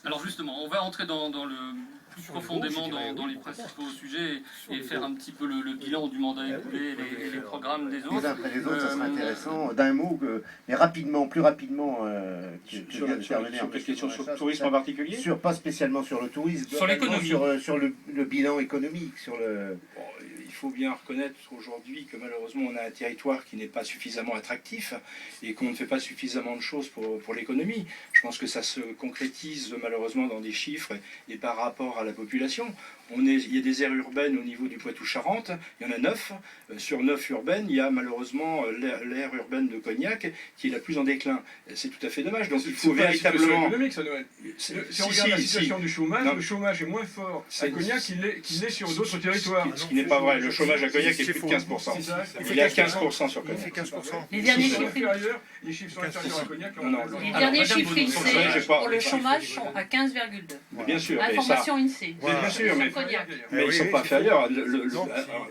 Alors justement, on va entrer dans le plus profondément dans les principaux sujets et faire un petit peu le bilan du mandat écoulé et les programmes des autres. Les uns après les autres, ça serait intéressant. D'un mot, mais rapidement, plus rapidement sur quelle question, sur le tourisme en particulier? Pas spécialement sur le tourisme, sur l'économie. Sur le bilan économique, sur le... Bon, il faut bien reconnaître aujourd'hui que malheureusement on a un territoire qui n'est pas suffisamment attractif et qu'on ne fait pas suffisamment de choses pour l'économie. Je pense que ça se concrétise malheureusement dans des chiffres et par rapport à la population. Il y a des aires urbaines au niveau du Poitou-Charentes, il y en a 9. Sur 9 urbaines, il y a malheureusement l'aire urbaine de Cognac qui est la plus en déclin. C'est tout à fait dommage. Donc il faut véritablement... C'est économique, ça, Noël. Si on regarde la situation du chômage, le chômage est moins fort à Cognac qu'il l'est sur d'autres territoires. Ce qui n'est pas vrai. Le chômage à Cognac est plus de 15%. Il est à 15% sur Cognac. Les derniers chiffres, les chiffres sont inférieurs à Cognac. les derniers chiffres INSEE pour le chômage sont à 15,2. Bien sûr. Information INSEE. Bien sûr, mais Cognac. ils ne sont pas inférieurs.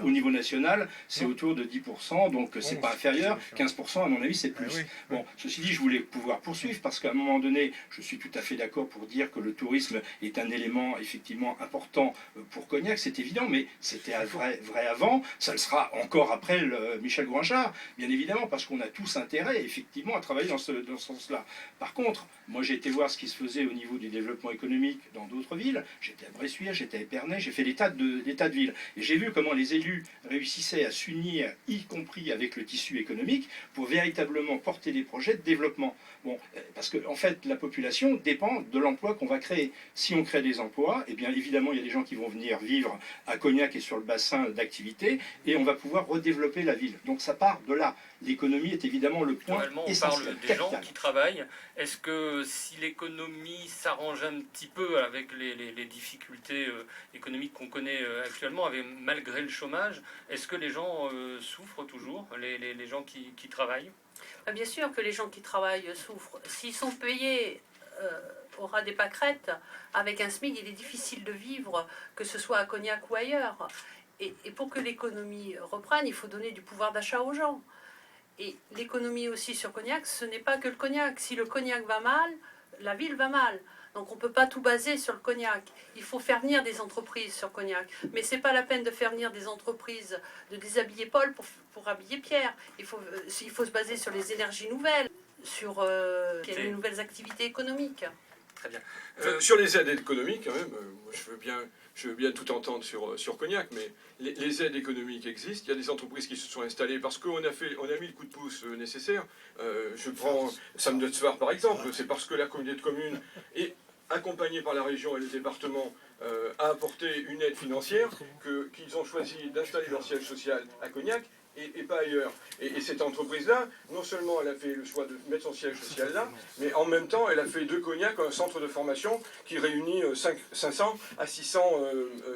Au niveau national, c'est autour de 10%, donc c'est pas inférieur. 15%, à mon avis, c'est plus. Bon, ceci dit, je voulais pouvoir poursuivre parce qu'à un moment donné, je suis tout à fait d'accord pour dire que le tourisme est un élément effectivement important pour Cognac, c'est évident, mais c'était vrai avant, ça le sera encore après Michel Gouinchard, bien évidemment, parce qu'on a tous intérêt effectivement à travailler dans ce sens-là. Par contre, moi j'ai été voir ce qui se faisait au niveau du développement économique dans d'autres villes, j'étais à Bressuire, j'étais à Épernay, j'ai fait des tas de villes, et j'ai vu comment les élus réussissaient à s'unir, y compris avec le tissu économique, pour véritablement porter des projets de développement. Bon, parce que en fait, la population dépend de l'emploi qu'on va créer. Si on crée des emplois, eh bien évidemment, il y a des gens qui vont venir vivre à Cognac et sur le bassin d'activité, et on va pouvoir redévelopper la ville. Donc ça part de là. L'économie est évidemment le point essentiel. On parle des gens qui travaillent. Est-ce que si l'économie s'arrange un petit peu avec les difficultés économiques qu'on connaît actuellement, malgré le chômage, est-ce que les gens souffrent toujours, les gens qui travaillent? Bien sûr que les gens qui travaillent souffrent. S'ils sont payés au ras des pâquerettes, avec un SMIC, il est difficile de vivre, que ce soit à Cognac ou ailleurs. Et pour que l'économie reprenne, il faut donner du pouvoir d'achat aux gens. Et l'économie aussi sur Cognac, ce n'est pas que le Cognac. Si le Cognac va mal, la ville va mal. Donc on ne peut pas tout baser sur le Cognac. Il faut faire venir des entreprises sur Cognac. Mais ce n'est pas la peine de faire venir des entreprises, de déshabiller Paul pour habiller Pierre. Il faut se baser sur les énergies nouvelles, sur les nouvelles activités économiques. Très bien. Sur les aides économiques, quand même, je veux bien tout entendre sur Cognac, mais les aides économiques existent. Il y a des entreprises qui se sont installées parce qu'on a mis le coup de pouce nécessaire. Je prends Sam de Tsvar par exemple, c'est parce que la communauté de communes est accompagnée par la région et le département a apporté une aide financière qu'ils ont choisi d'installer leur siège social à Cognac et pas ailleurs. Et cette entreprise-là, non seulement elle a fait le choix de mettre son siège social là, mais en même temps elle a fait de Cognac un centre de formation qui réunit 500 à 600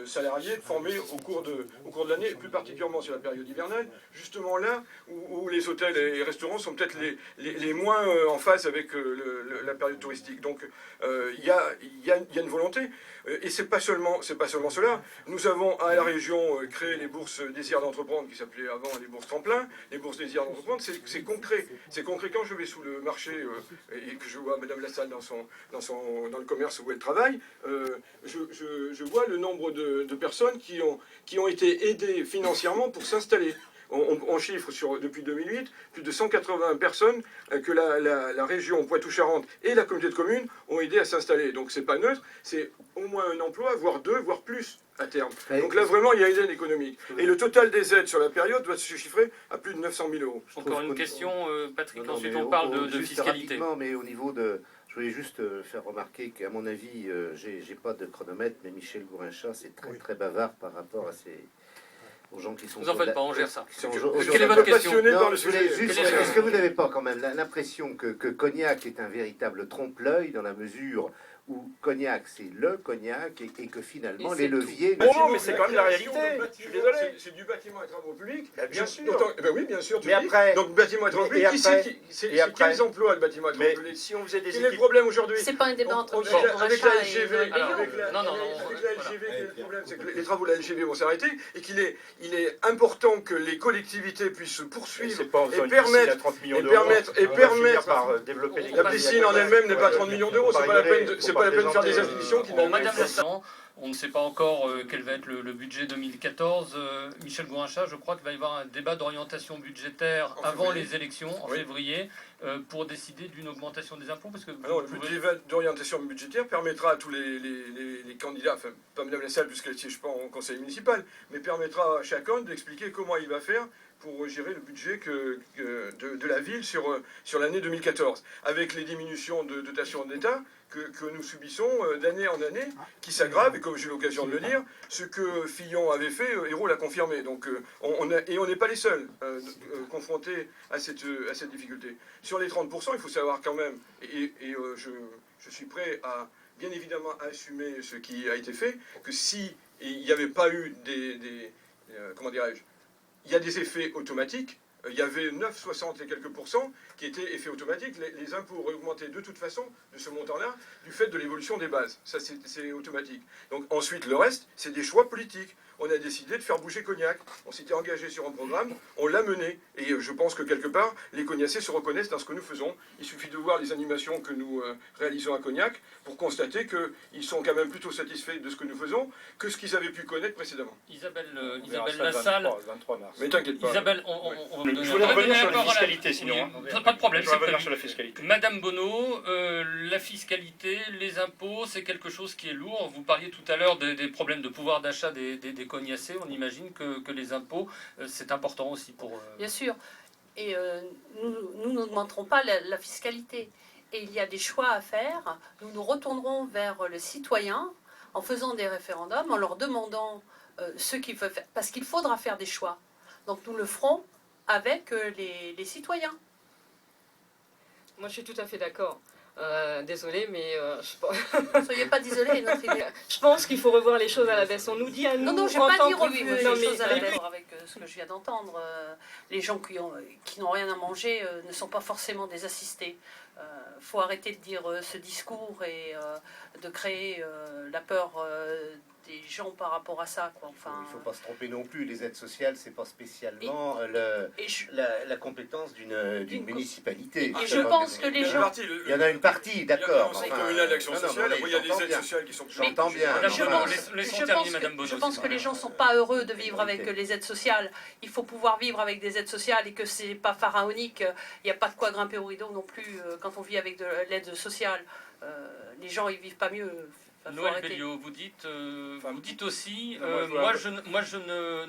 salariés formés au cours de l'année, plus particulièrement sur la période hivernale, justement là où les hôtels et les restaurants sont peut-être les moins en phase avec la période touristique. Donc il y a une volonté. Et c'est pas seulement cela. Nous avons à la région créé les bourses Désir d'entreprendre, qui s'appelaient avant les bourses Tremplin. Les bourses Désir d'entreprendre, c'est concret. C'est concret quand je vais sous le marché et que je vois Madame Lassalle dans le commerce où elle travaille, je vois le nombre de personnes qui ont été aidées financièrement pour s'installer. On chiffre depuis 2008 plus de 180 personnes que la région Poitou-Charentes et la communauté de communes ont aidé à s'installer. Donc c'est pas neutre, c'est au moins un emploi, voire deux, voire plus à terme. Donc là vraiment il y a une aide économique. Et le total des aides sur la période doit se chiffrer à plus de 900 000 euros. Encore une question, Patrick, ensuite on parle de fiscalité. Rapidement, mais au niveau de... Je voulais juste faire remarquer qu'à mon avis, j'ai pas de chronomètre, mais Michel Gouinchard, c'est très bavard par rapport à aux gens qui sont... Vous en faites pas, on gère ça. Quelle est votre question? Est-ce Est-ce que vous n'avez pas quand même l'impression que Cognac est un véritable trompe-l'œil dans la mesure où Cognac, c'est le Cognac, et que finalement les leviers... Non, mais c'est quand même la réalité. Je suis désolé. C'est du bâtiment et travaux publics. Bien sûr. Oui, bien sûr. Mais après... Donc bâtiment et travaux publics, c'est quels emplois le bâtiment et travaux publics? Si on faisait des Quel est le problème aujourd'hui? C'est pas un débat entre avec la LGV, et avec la LGV, le problème c'est que les travaux de la LGV vont s'arrêter et qu'il est important que les collectivités puissent se poursuivre et permettre par développer la piscine en elle-même n'est pas 30 millions d'euros, c'est pas la peine de faire des présenter, institutions qui Bon, n'ont Madame pas. Lassan, on ne sait pas encore quel va être le budget 2014. Michel Gourinchas, je crois qu'il va y avoir un débat d'orientation budgétaire En avant février. les élections, en Oui. février, pour décider d'une augmentation des impôts. Parce que Alors, vous le pouvez- budget d'orientation budgétaire permettra à tous les candidats, enfin pas Mme Lassalle puisqu'elle ne siège pas en conseil municipal, mais permettra à chacun d'expliquer comment il va faire pour gérer le budget de la ville sur l'année 2014, avec les diminutions de dotation d'État que nous subissons d'année en année, qui s'aggravent, et comme j'ai eu l'occasion de le dire, ce que Fillon avait fait, Hérault l'a confirmé. Donc, on n'est pas les seuls confrontés à cette difficulté. Sur les 30%, il faut savoir quand même, je suis prêt à, bien évidemment, à assumer ce qui a été fait, que si il n'y avait pas eu comment dirais-je, il y a des effets automatiques. Il y avait 9, 60 et quelques pourcents qui étaient effets automatiques. Les impôts auraient augmenté de toute façon de ce montant-là du fait de l'évolution des bases. Ça, c'est automatique. Donc ensuite, le reste, c'est des choix politiques. On a décidé de faire bouger Cognac. On s'était engagé sur un programme, on l'a mené. Et je pense que quelque part, les Cognacés se reconnaissent dans ce que nous faisons. Il suffit de voir les animations que nous réalisons à Cognac pour constater qu'ils sont quand même plutôt satisfaits de ce que nous faisons que ce qu'ils avaient pu connaître précédemment. Isabelle On verra ça le Lassalle. 23 mars. Mais t'inquiète pas. Isabelle, Je voulais revenir sur la parole à- fiscalité, sinon. Oui, pas de problème, Je c'est voudrais revenir prévu. sur la fiscalité. Madame Bonneau, la fiscalité, les impôts, c'est quelque chose qui est lourd. Vous parliez tout à l'heure des problèmes de pouvoir d'achat des Cognacés. On imagine que les impôts, c'est important aussi pour... Bien sûr. Et nous n'augmenterons pas la fiscalité. Et il y a des choix à faire. Nous nous retournerons vers le citoyen en faisant des référendums, en leur demandant ce qu'ils veulent faire. Parce qu'il faudra faire des choix. Donc nous le ferons avec les citoyens. Moi, je suis tout à fait d'accord. Désolée, mais Ne soyez pas désolés, notre idée. je pense qu'il faut revoir les choses à la baisse. On nous dit à nous, Non, je en n'ai pas tant dit que- revu Non, les mais- choses à la baisse avec ce que je viens d'entendre. Les gens qui n'ont rien à manger ne sont pas forcément des assistés. Il faut arrêter de dire ce discours et de créer la peur des gens par rapport à ça, quoi. Enfin, Il ne faut pas se tromper non plus. Les aides sociales, c'est pas spécialement et je, la compétence d'une municipalité. et je pense que les gens... Il y en a une partie, d'accord. Il y a un conseil enfin, communal d'action non, non, sociale, mais après il y a des j'entends aides bien. sociales qui sont plus... J'entends bien. Madame Je Bonneau, pense, laissons je terminer pense Madame que, Bonneau. je pense c'est que pas les gens grave. ne sont pas heureux de vivre avec les aides sociales. Il faut pouvoir vivre avec des aides sociales et que c'est pas pharaonique. Il n'y a pas de quoi grimper au rideau non plus quand on vit avec de l'aide sociale. Les gens ils vivent pas mieux. Faut Noël arrêter. Belliot, vous dites aussi, Non, moi je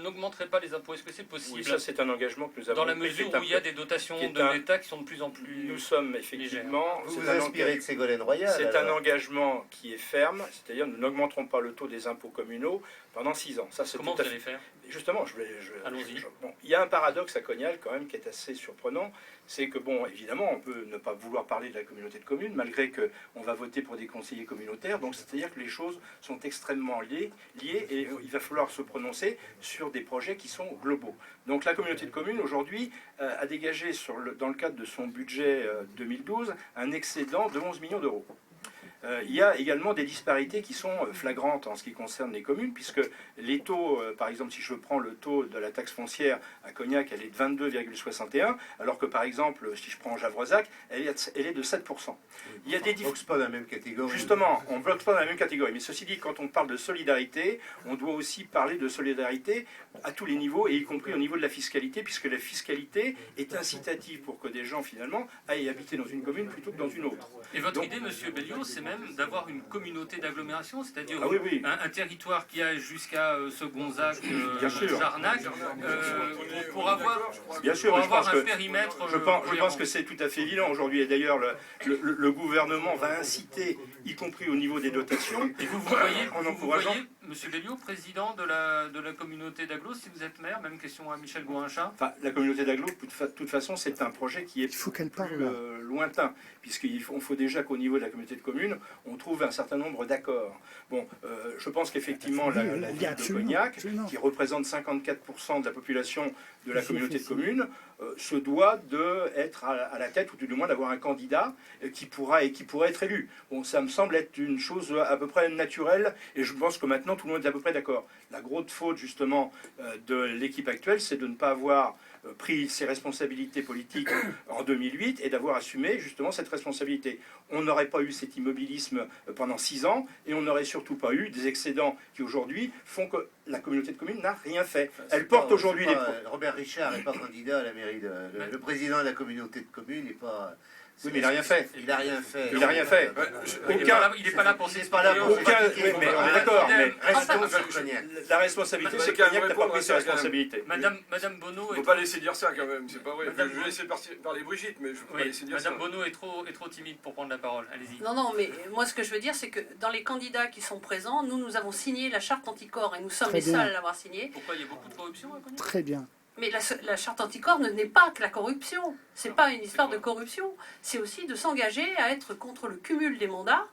n'augmenterai pas les impôts. Est-ce que c'est possible Oui, ça c'est un engagement que nous avons dans la pris, mesure qui est un où il y a peu- des dotations qui est de un- l'État qui sont de plus en plus... Nous sommes effectivement... Vous c'est vous un inspirez de Ségolène Royal. C'est un alors. engagement qui est ferme, c'est-à-dire nous n'augmenterons pas le taux des impôts communaux pendant 6 ans. Ça, c'est Comment tout à vous fait... allez faire? Justement, Allons-y. bon, il y a un paradoxe à Cognac quand même qui est assez surprenant, c'est que bon, évidemment, on peut ne pas vouloir parler de la communauté de communes, malgré qu'on va voter pour des conseillers communautaires, donc c'est-à-dire que les choses sont extrêmement liées et il va falloir se prononcer sur des projets qui sont globaux. Donc la communauté de communes aujourd'hui a dégagé dans le cadre de son budget 2012 un excédent de 11 millions d'euros. Il y a également des disparités qui sont flagrantes en ce qui concerne les communes, puisque les taux, par exemple, si je prends le taux de la taxe foncière à Cognac, elle est de 22,61, alors que par exemple, si je prends Javrezac, elle est de 7%. Il y a des On boxe pas dans la même catégorie. Justement, on ne bloque pas dans la même catégorie. Mais ceci dit, quand on parle de solidarité, on doit aussi parler de solidarité à tous les niveaux, et y compris au niveau de la fiscalité, puisque la fiscalité est incitative pour que des gens, finalement, aillent habiter dans une commune plutôt que dans une autre. Et votre Donc- idée, Monsieur Belliot, c'est même d'avoir une communauté d'agglomération, c'est-à-dire Ah oui, oui. un territoire qui a jusqu'à ce Gonzague, Bien sûr. Jarnac, pour avoir, Bien sûr, pour mais je pense avoir un que... périmètre Je pense cohérent. que c'est tout à fait évident aujourd'hui. Et d'ailleurs, le gouvernement va inciter, y compris au niveau des dotations, Et vous voyez, en vous encourageant... voyez, Monsieur Belliot, président de la communauté d'agglo, si vous êtes maire, même question à Michel Gourinchas. Enfin, la communauté d'agglo, de toute façon, c'est un projet qui est Il faut qu'elle parle. plus lointain, puisqu'il faut déjà qu'au niveau de la communauté de communes, on trouve un certain nombre d'accords. Bon, je pense qu'effectivement, la Oui, ville de absolument, Cognac, absolument. qui représente 54% de la population de la communauté de communes, se doit d'être à la tête, ou du moins d'avoir un candidat qui pourrait être élu. Bon, ça me semble être une chose à peu près naturelle, et je pense que maintenant tout le monde est à peu près d'accord. La grosse faute justement de l'équipe actuelle, c'est de ne pas avoir pris ses responsabilités politiques en 2008 et d'avoir assumé justement cette responsabilité. On n'aurait pas eu cet immobilisme pendant 6 ans et on n'aurait surtout pas eu des excédents qui aujourd'hui font que la communauté de communes n'a rien fait. Elle porte aujourd'hui les... Robert Richard n'est pas candidat à la mairie le président de la communauté de communes n'est pas... Oui, mais il n'a rien fait. Il n'a rien fait. Il n'a rien fait. Il n'est pas là pour s'exprimer. Mais on est d'accord, mais restons sur Cognac. la responsabilité, c'est que Cognac n'a pas pris ses responsabilités. Madame Bonneau Il ne faut pas laisser dire ça quand même, c'est pas vrai. Je vais laisser parler Brigitte, mais je ne peux pas laisser dire ça. Madame Bonneau est trop timide pour prendre la parole. Allez-y. Non, mais moi ce que je veux dire, c'est que dans les candidats qui sont présents, nous avons signé la charte anticorps et nous sommes les seuls à l'avoir signée. Pourquoi il y a beaucoup de corruption à Cognac ? Très bien. Mais la charte anticorps n'est pas que la corruption. C'est pas une histoire de corruption. C'est aussi de s'engager à être contre le cumul des mandats.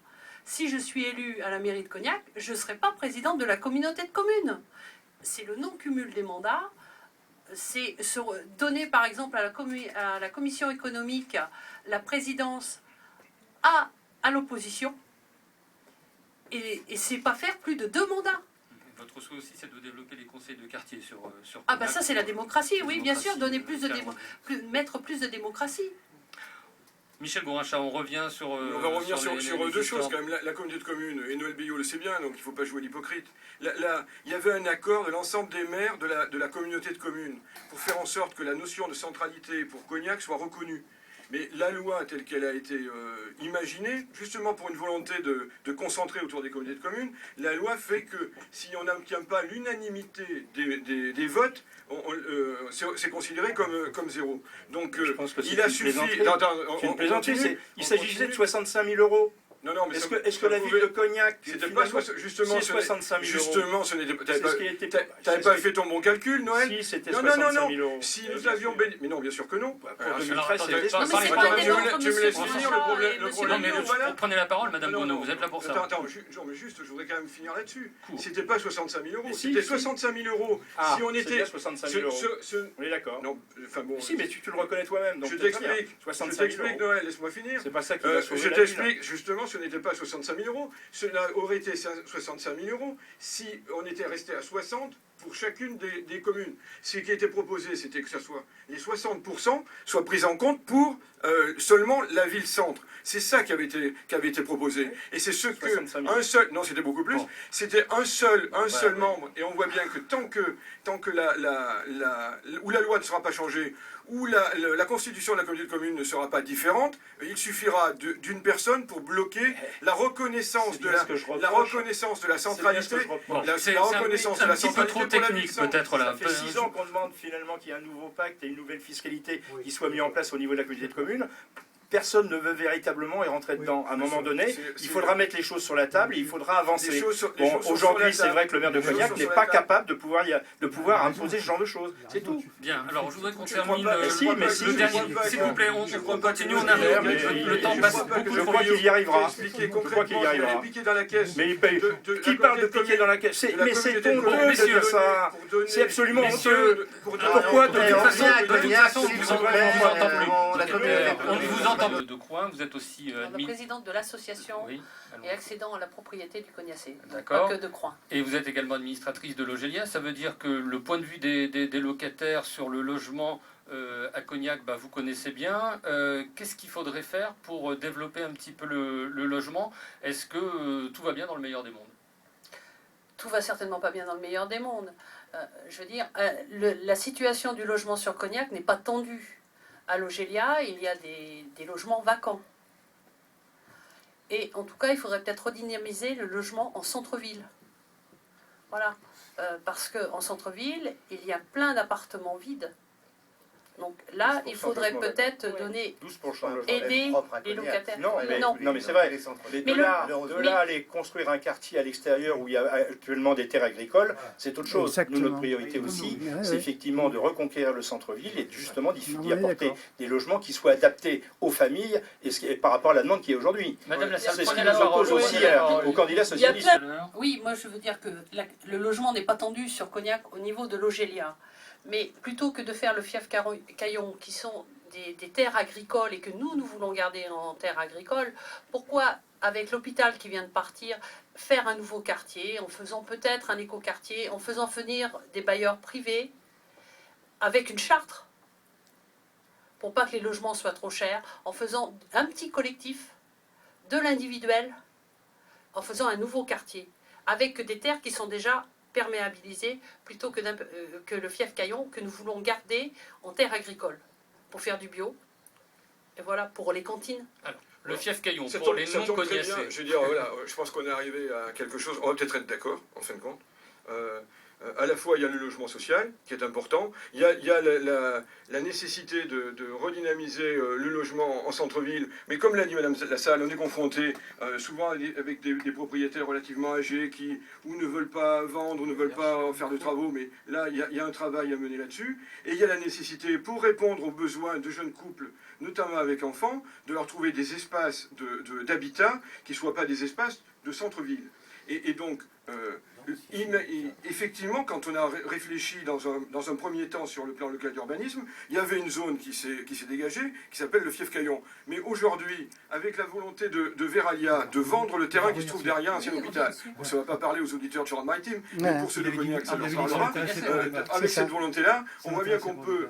Si je suis élu à la mairie de Cognac, je ne serai pas présidente de la communauté de communes. C'est le non-cumul des mandats. C'est donner par exemple à la commission économique la présidence à l'opposition. Et c'est pas faire plus de 2 mandats. Votre souhait aussi, c'est de développer les conseils de quartier sur Ah bah ça c'est la démocratie, oui, bien sûr, donner clairement. mettre plus de démocratie. Michel Gourinchat, on revient sur... On va revenir sur les deux choses histoires. quand même. La communauté de communes, et Noël Billot le sait bien, donc il ne faut pas jouer l'hypocrite. Il y avait un accord de l'ensemble des maires de la communauté de communes pour faire en sorte que la notion de centralité pour Cognac soit reconnue. Mais la loi telle qu'elle a été imaginée, justement pour une volonté de concentrer autour des communautés de communes, la loi fait que si on n'obtient pas l'unanimité des votes, c'est considéré comme zéro. Donc il a suffi... Il s'agissait de 65 000 euros. Non, mais est-ce que la ville de Cognac, c'était pas justement 65 000 euros. Justement, ce n'était t'avais pas fait ton bon calcul, Noël. Si, c'était 65 000 euros. Si nous avions mais non, bien sûr que non. Pour 2013, c'était Non, mais c'est pas le débat entre tu me laisses monsieur finir Gourinchat le et problème. monsieur Non, mais Billot. Voilà. prenez la parole, Madame Bonneau, vous êtes là pour ça. Attends, mais juste, je voudrais quand même finir là-dessus. Cool. C'était pas 65 000 euros, Si, c'était si. 65 000 euros. Ah, Si on c'est était... bien 65 000 euros. On est d'accord. Non, enfin bon... Si, mais tu le reconnais toi-même. Donc Je c'est très bien. t'explique, 65 000 euros. Noël, laisse-moi finir. C'est pas ça qui va sauver Je la ville. t'explique, justement, ce n'était pas 65 000 euros. Cela aurait été 65 000 euros si on était resté à 60 pour chacune des communes. Ce qui était proposé, c'était que ce soit les 60% soient pris en compte pour seulement la ville-centre. C'est ça qui avait été proposé. Et c'est ce que 65 000. un seul, non c'était beaucoup plus, Bon. c'était un seul membre. Et on voit bien que tant que la loi ne sera pas changée, ou la constitution de la communauté de communes ne sera pas différente, il suffira d'une personne pour bloquer la reconnaissance de la centralité. C'est La reconnaissance de la un petit peu centralité trop pour la technique ville-centre. peut-être là. Ça fait 6 ans qu'on demande finalement qu'il y ait un nouveau pacte et une nouvelle fiscalité qui soit mis en place au niveau de la communauté de communes. Personne ne veut véritablement y rentrer dedans. À un moment donné, il faudra mettre les choses sur la table et il faudra avancer. Bon, aujourd'hui, c'est vrai que le maire de Cognac n'est pas capable de pouvoir imposer ce genre de choses. C'est tout. Bien, alors je voudrais qu'on termine le dernier. S'il vous plaît, on continue, on arrive. Le temps passe beaucoup Je trop crois vite. qu'il y arrivera. Expliquer Je crois qu'il y concrètement, arrivera. il piqué dans la caisse. Mais qui parle de piquer dans la caisse? Mais c'est honteux de dire ça. C'est absolument honteux. Pourquoi de toute façon, On vous entend de Coin, vous êtes aussi La présidente de l'association Oui, et accédant à la propriété du Cognacé. D'accord. Pas que de Croix. et vous êtes également administratrice de Logélia. Ça veut dire que le point de vue des locataires sur le logement à Cognac, vous connaissez bien. Qu'est-ce qu'il faudrait faire pour développer un petit peu le logement? Est-ce que tout va bien dans le meilleur des mondes? Tout va certainement pas bien dans le meilleur des mondes. Je veux dire, la situation du logement sur Cognac n'est pas tendue. À Logélia, il y a des logements vacants. Et en tout cas, il faudrait peut-être redynamiser le logement en centre-ville. Voilà. Parce qu'en centre-ville, il y a plein d'appartements vides. Donc là, il faudrait peut-être donner, 12% aider les locataires. Non, mais c'est vrai. Mais de là à aller construire un quartier à l'extérieur où il y a actuellement des terres agricoles, c'est autre chose. Exactement. Nous, notre priorité aussi, c'est effectivement de reconquérir le centre-ville et justement d'y apporter des logements qui soient adaptés aux familles et par rapport à la demande qui est aujourd'hui. Madame la C'est ce prenez qui la nous parole. oppose aussi aux candidats socialistes. Oui, moi je veux dire que le logement n'est pas tendu sur Cognac au niveau de Logélia. Mais plutôt que de faire le fief Caillon, qui sont des terres agricoles et que nous voulons garder en terres agricoles, pourquoi, avec l'hôpital qui vient de partir, faire un nouveau quartier, en faisant peut-être un écoquartier, en faisant venir des bailleurs privés, avec une charte pour pas que les logements soient trop chers, en faisant un petit collectif, de l'individuel, en faisant un nouveau quartier, avec des terres qui sont déjà perméabilisées, plutôt que le fief Caillon que nous voulons garder en terre agricole, pour faire du bio, et voilà, pour les cantines. Alors, le fief Caillon, Ça pour tombe- les ça tombe très bien. non-cognacés. Je veux dire, voilà, je pense qu'on est arrivé à quelque chose, on va peut-être être d'accord, en fin de compte. À la fois, il y a le logement social, qui est important. Il y a la nécessité de redynamiser le logement en centre-ville. Mais comme l'a dit Madame Lassalle, on est confronté souvent avec des propriétaires relativement âgés qui ou ne veulent pas vendre, ou ne veulent pas faire de travaux. Mais là, il y a un travail à mener là-dessus. Et il y a la nécessité, pour répondre aux besoins de jeunes couples, notamment avec enfants, de leur trouver des espaces d'habitat qui ne soient pas des espaces de centre-ville. Et donc, effectivement, quand on a réfléchi dans un premier temps sur le plan local d'urbanisme, il y avait une zone qui s'est dégagée, qui s'appelle le fief Caillon. Mais aujourd'hui, avec la volonté de Veralia de vendre le terrain qui se trouve derrière l'ancien hôpital, ça ne va pas parler aux auditeurs de Charente-Maritime, mais pour ceux de Cognac, ça leur parlera. Avec cette volonté-là, on voit bien qu'on peut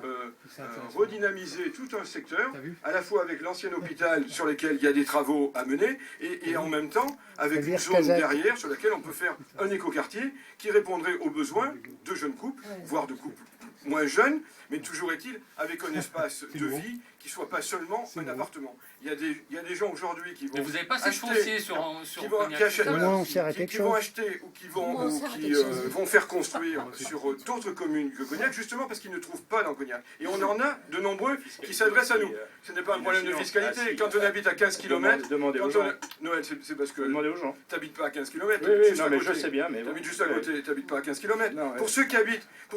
redynamiser tout un secteur, à la fois avec l'ancien hôpital sur lequel il y a des travaux à mener, et en même temps avec une zone derrière sur laquelle on peut faire un écoquartier qui répondrait aux besoins de jeunes couples, voire de couples moins jeunes, mais toujours est-il avec un espace de vie qui ne soit pas seulement un appartement. Il y a des gens aujourd'hui qui vont Mais vous n'avez pas assez de foncier sur Cognac. qui vont acheter ou qui vont faire construire sur d'autres communes que Cognac, justement parce qu'ils ne trouvent pas dans Cognac. Et on en a de nombreux qui s'adressent à nous. Ce n'est pas un problème de fiscalité. Quand on habite à 15 km, Demandez aux gens. Noël, c'est parce que Demandez aux gens. tu n'habites pas à 15 km. Oui, non, mais je sais bien. Mais Tu habites juste à côté, tu n'habites pas à 15 km. Non, ouais. Pour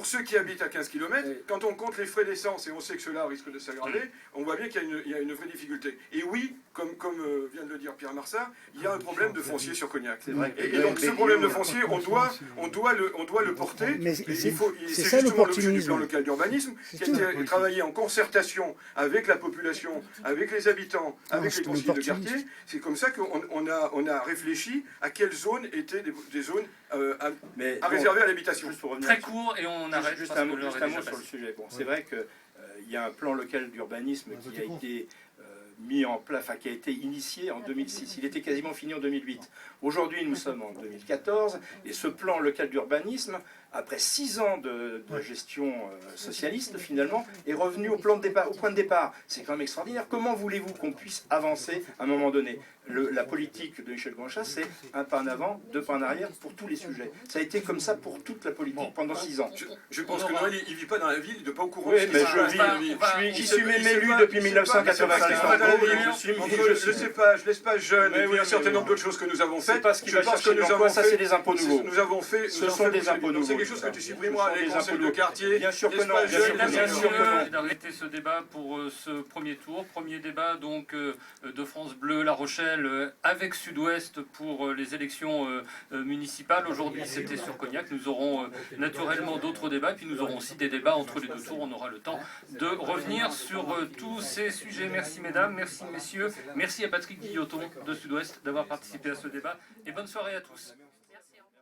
ceux qui habitent à 15 km, quand on compte les frais d'essence, et on sait que cela risque de s'aggraver, on voit bien qu'il y a une vraie difficulté. Et oui, comme vient de le dire Pierre Marsat, il y a un problème de foncier sur Cognac. Et donc ce problème de foncier, on doit le porter. C'est justement l'objet du plan local d'urbanisme qui a été travaillé en concertation avec la population, avec les habitants, avec les conseillers de quartier. C'est comme ça qu'on a réfléchi à quelles zones étaient des zones à réserver à l'habitation. Très court et on arrête. Juste parce un que mot l'heure est sur déjà le passée. sujet. Bon, c'est vrai qu'il y a un plan local d'urbanisme qui a été mis en place, enfin, qui a été initié en 2006. Il était quasiment fini en 2008. Aujourd'hui, nous sommes en 2014 et ce plan local d'urbanisme, après 6 ans de gestion socialiste, finalement, est revenu au point de départ. C'est quand même extraordinaire. Comment voulez-vous qu'on puisse avancer à un moment donné? La politique de Michel Gouin-Chas, c'est un pas en avant, 2 pas en arrière pour tous les sujets. Ça a été comme ça pour toute la politique pendant 6 ans. Je pense que Noël, il ne vit pas dans la ville, il n'est pas au courant. Oui, mais j'y suis élu depuis 1995. Le cépage, l'espace jeune, et puis un certain nombre d'autres choses que nous avons faites. Parce qu'il va chercher l'emploi, ça c'est des impôts nouveaux. Nous avons fait. Ce sont des impôts nouveaux. C'est quelque chose que tu supprimeras, les conseils de quartier. Bien sûr que non. Bien sûr d'arrêter ce débat pour ce premier tour. Premier débat donc de France Bleu La Rochelle avec Sud-Ouest pour les élections municipales. Aujourd'hui c'était sur Cognac. Nous aurons naturellement d'autres débats. Puis nous aurons aussi des débats entre les deux tours. On aura le temps de revenir sur tous ces sujets. Merci mesdames, merci messieurs. Merci à Patrick Guilloton de Sud-Ouest d'avoir participé à ce débat. Et bonne soirée à tous.